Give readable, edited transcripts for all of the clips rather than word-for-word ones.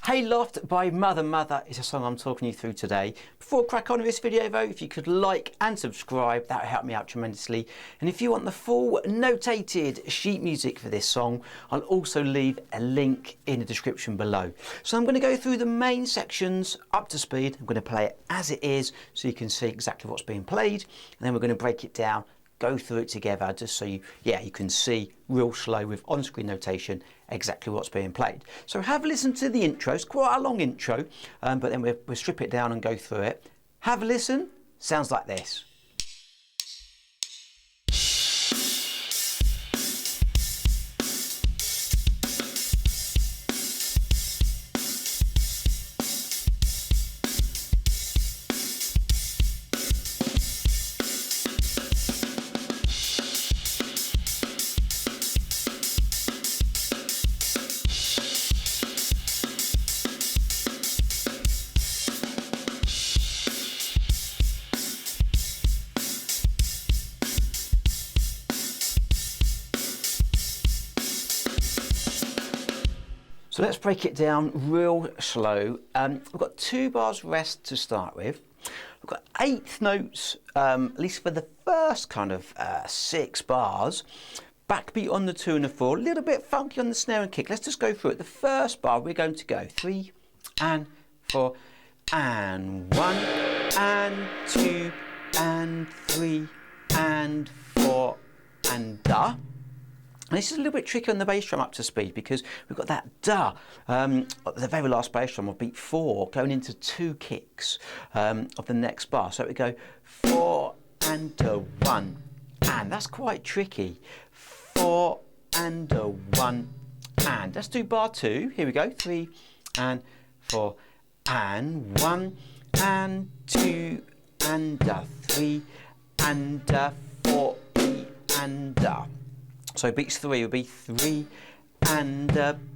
Hayloft by Mother is a song I'm talking you through today. Before I crack on with this video though, if you could like and subscribe, that would help me out tremendously. And if you want the full notated sheet music for this song, I'll also leave a link in the description below. So I'm going to go through the main sections up to speed. I'm going to play it as it is so you can see exactly what's being played. And then we're going to break it down, go through it together just so you can see real slow with on-screen notation exactly what's being played. So have a listen to the intro. It's quite a long intro, but then we'll strip it down and go through it. Have a listen. Sounds like this. So let's break it down real slow. We've got 2 bars rest to start with. We've got 8th notes, at least for the first kind of 6 bars. Backbeat on the 2 and the 4, a little bit funky on the snare and kick. Let's just go through it. The first bar we're going to go 3 and 4 and 1 and 2 and 3 and 4 and da. And this is a little bit tricky on the bass drum up to speed because we've got that da, the very last bass drum of beat 4 going into 2 kicks of the next bar. So we go 4 and a 1, and that's quite tricky. 4 and a 1, and let's do bar 2. Here we go, 3 and 4 and 1 and 2 and a 3 and a 4 and a. So beats 3 will be 3 and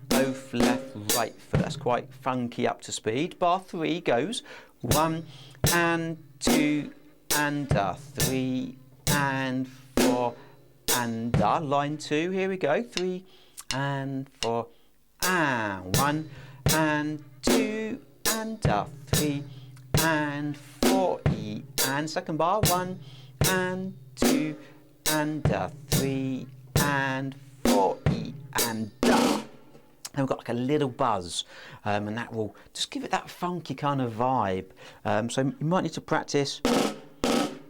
both left, right foot. That's quite funky up to speed. Bar 3 goes 1 and 2 and 3 and 4 and line 2. Here we go. 3 and 4 and 1 and 2 and 3 and 4 E and second bar 1 and 2 and 3 and 4 E and da. And we've got like a little buzz, and that will just give it that funky kind of vibe. So you might need to practice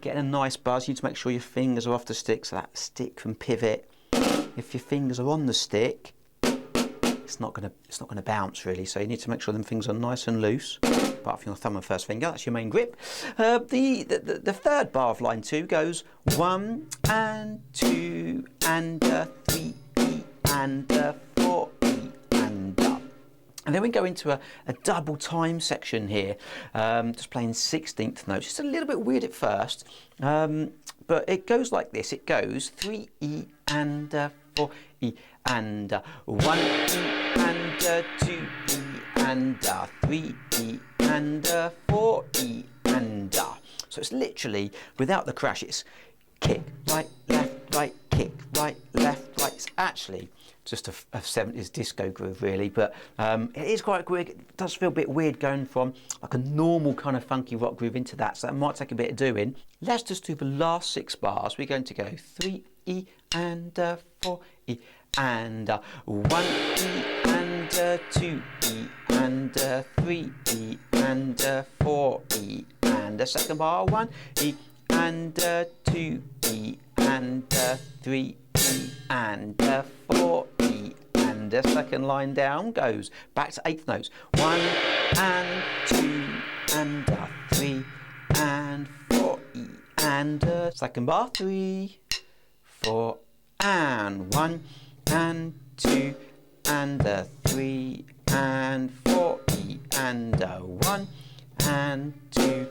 getting a nice buzz. You need to make sure your fingers are off the stick so that stick can pivot. If your fingers are on the stick, it's not gonna bounce really. So you need to make sure them fingers are nice and loose. Apart from your thumb and first finger, that's your main grip. The third bar of line 2 goes 1 and 2 and 3 E and 4 E and and then we go into a double time section here, just playing 16th notes. It's a little bit weird at first, but it goes like this. It goes 3 E and 4 E and 1 E and 2 E and 3 E and 4 E and So it's literally, without the crash, it's kick, right, left, right, kick, right, left, right. It's actually just a 70s disco groove really, but it is quite quick. It does feel a bit weird going from like a normal kind of funky rock groove into that, so that might take a bit of doing. Let's just do the last 6 bars. We're going to go 3 E and 4 E and 1 E and 2 E and 3 E and 4 E and the second bar 1 E and 2 E and 3 E and 4 E and the second line down goes back to 8th notes 1 and 2 and 3 and 4 E and second bar 3 4 and 1 and 2 and 3 and 4 E and 1 and 2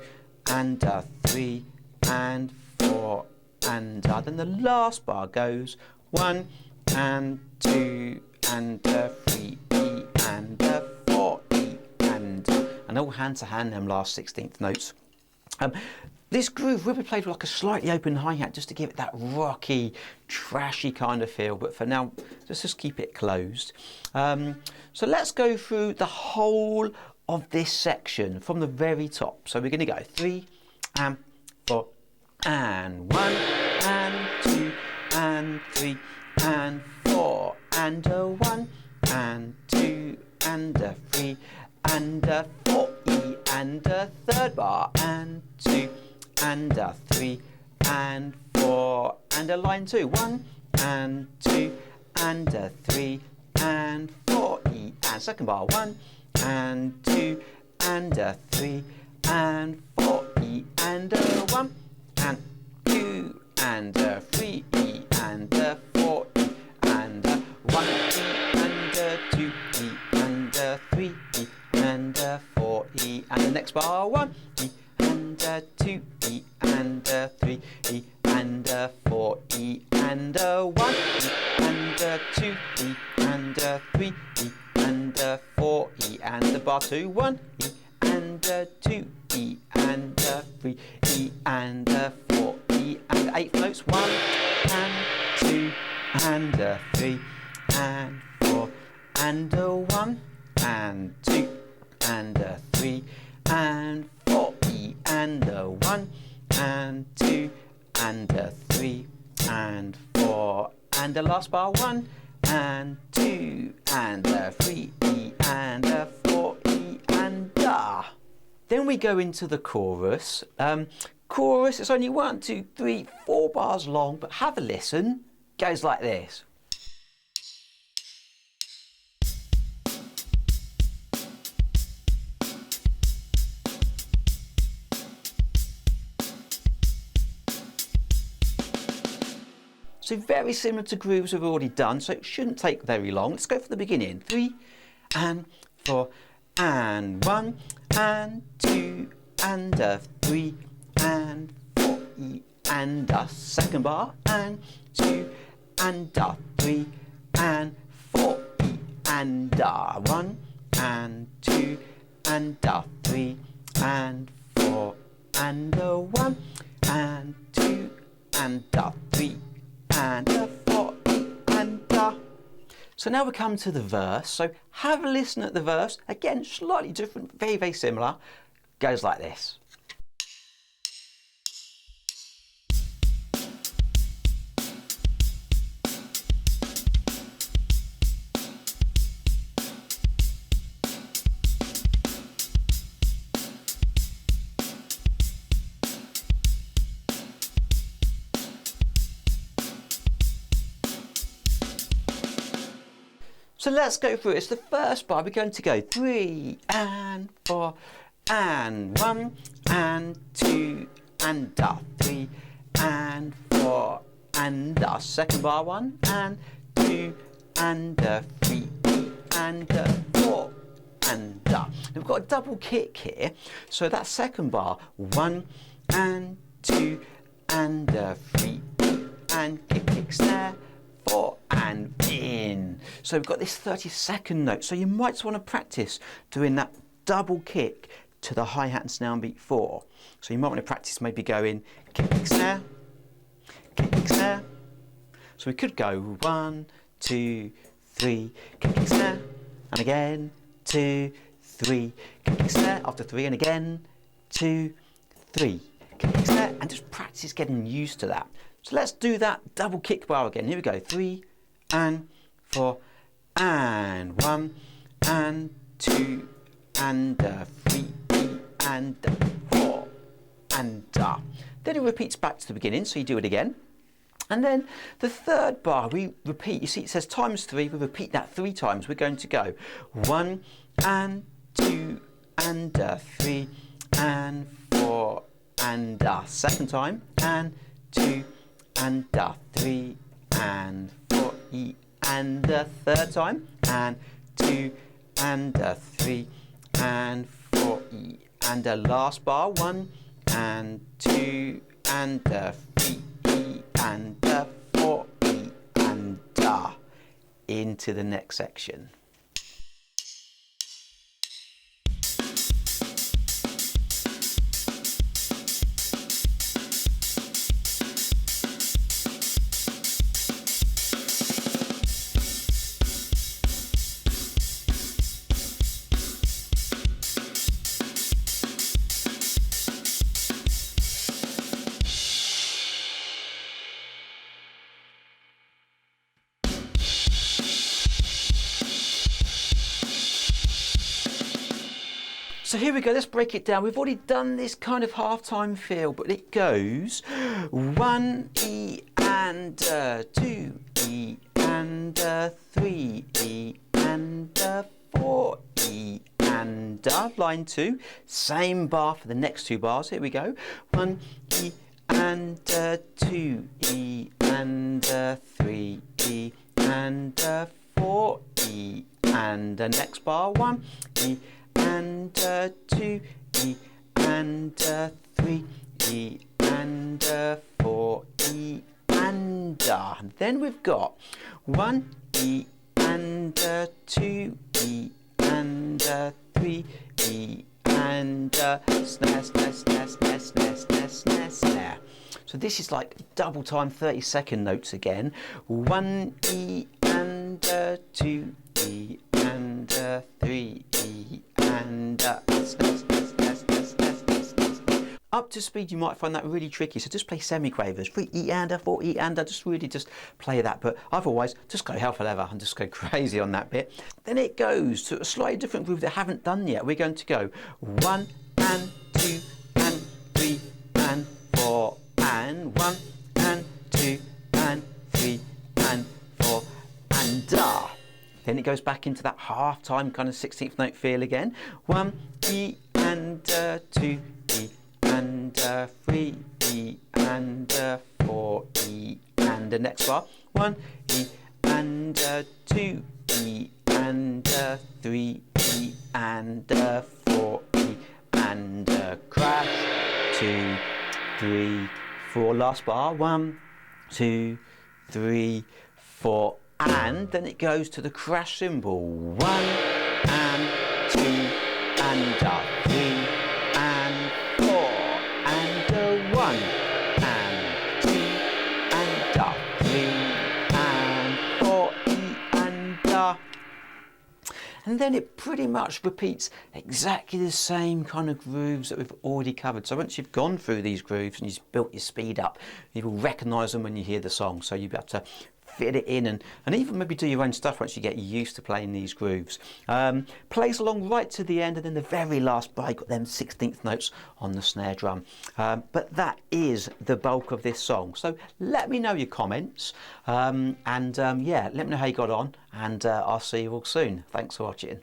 and 3 and 4 and then the last bar goes 1 and 2 and 3 E and 4 E and all hand to hand them last 16th notes. This groove will be played with like a slightly open hi-hat just to give it that rocky, trashy kind of feel, but for now, let's just keep it closed. So let's go through the whole of this section from the very top. So we're going to go 3 and 4 and 1 and 2 and 3 and 4 and a 1 and 2 and a 3 and a 4 E and a third bar and 2 and a 3 and 4 and a line 2, 1 and 2 and a 3 and 4 E and second bar, 1 and 2 and a 3 and 4 E and a 1 and 2 and a 3 E and a 4 E and a 1 E and a 2 E and a 3 E and a 4 E and the next bar, 1 E and a 2 E and a 3 E and a 4 E and a 1 E and a 2 E and a 3 E and a 4 E and the bar 2, 1 E and a 2 E and a 3 E and a 4 E and 8 notes, 1 and 2 and a 3 and 4 and a 1 and 2 and a 3 and 4 E and a 1 and 2 and a 3 and 4 and the last bar, 1 and 2 and a 3 E and a 4 E and da. Then we go into the chorus. Chorus is only 1, 2, 3, 4 bars long, but have a listen. Goes like this. So very similar to grooves we've already done, so it shouldn't take very long. Let's go from the beginning. 3 and 4 and 1 and 2 and a 3 and 4 E and a second bar and 2 and a 3 and 4 E and a 1 and 2 and a 3 and 4 and a 1 and 2 and a 3 and a 4 and a. So now we come to the verse. So have a listen at the verse. Again, slightly different, very, very similar. Goes like this. So let's go through it. It's the first bar. We're going to go 3 and 4 and 1 and 2 and a 3 and 4 and a second bar, 1 and 2 and a 3 and a 4 and a. We've got a double kick here. So that second bar, 1 and 2 and a 3 and kick snare, 4 and in. So we've got this 32nd note. So you might just want to practice doing that double kick to the hi-hat and snare on beat 4. So you might want to practice maybe going kick snare, kick snare. So we could go 1, 2, 3, kick snare, and again 2, 3, kick snare after 3, and again 2, 3, kick snare, and just practice getting used to that. So let's do that double kick bar again. Here we go. 3 and 4 and 1 and 2 and 3 and 4 and Then it repeats back to the beginning, so you do it again. And then the third bar we repeat. You see it says times 3. We repeat that 3 times. We're going to go 1 and 2 and 3 and 4 and second time and 2 and 3 and 4 E and the third time and 2 and 3 and 4 E and the last bar, 1 and 2 and 3 E and 4 E and into the next section. So here we go, let's break it down. We've already done this kind of half-time feel, but it goes 1 E and 2 E and 3 E and 4 E and line 2. Same bar for the next 2 bars. Here we go. 1 E and 2 E and 3 E and 4 E and the next bar 1 E and 2 E and 3 E and 4 E and then we've got 1 E and 2 E and 3 E and snare, snare, snare, snare, snare, snare, snare, snare. So this is like double time 30-second notes again. 1 E and 2 E and 3 E and snare, snare, snare, snare, snare, snare, snare. Up to speed you might find that really tricky, so just play semiquavers. 3 E and 4 E and just really just play that, but otherwise just go hell for leather and just go crazy on that bit. Then it goes to a slightly different groove that I haven't done yet. We're going to go 1 and 2 and 3 and 4 and 1 and 2 and 3 and 4 and Then it goes back into that half-time kind of 16th note feel again. 1 E and 2 E and 3 E and 4 E and the next bar 1 E and 2 E and 3 E and 4 E and crash 2 3 4 last bar 1 2 3 4 and then it goes to the crash cymbal 1 and 2 and 3 and 4 and 1 and 2 and 3 and 4 E and then it pretty much repeats exactly the same kind of grooves that we've already covered. So once you've gone through these grooves and you've built your speed up, you will recognise them when you hear the song. So you'll be able to fit it in and even maybe do your own stuff once you get used to playing these grooves. Plays along right to the end, and then the very last bar, you've got them 16th notes on the snare drum. But that is the bulk of this song. So let me know your comments yeah, let me know how you got on, and I'll see you all soon. Thanks for watching.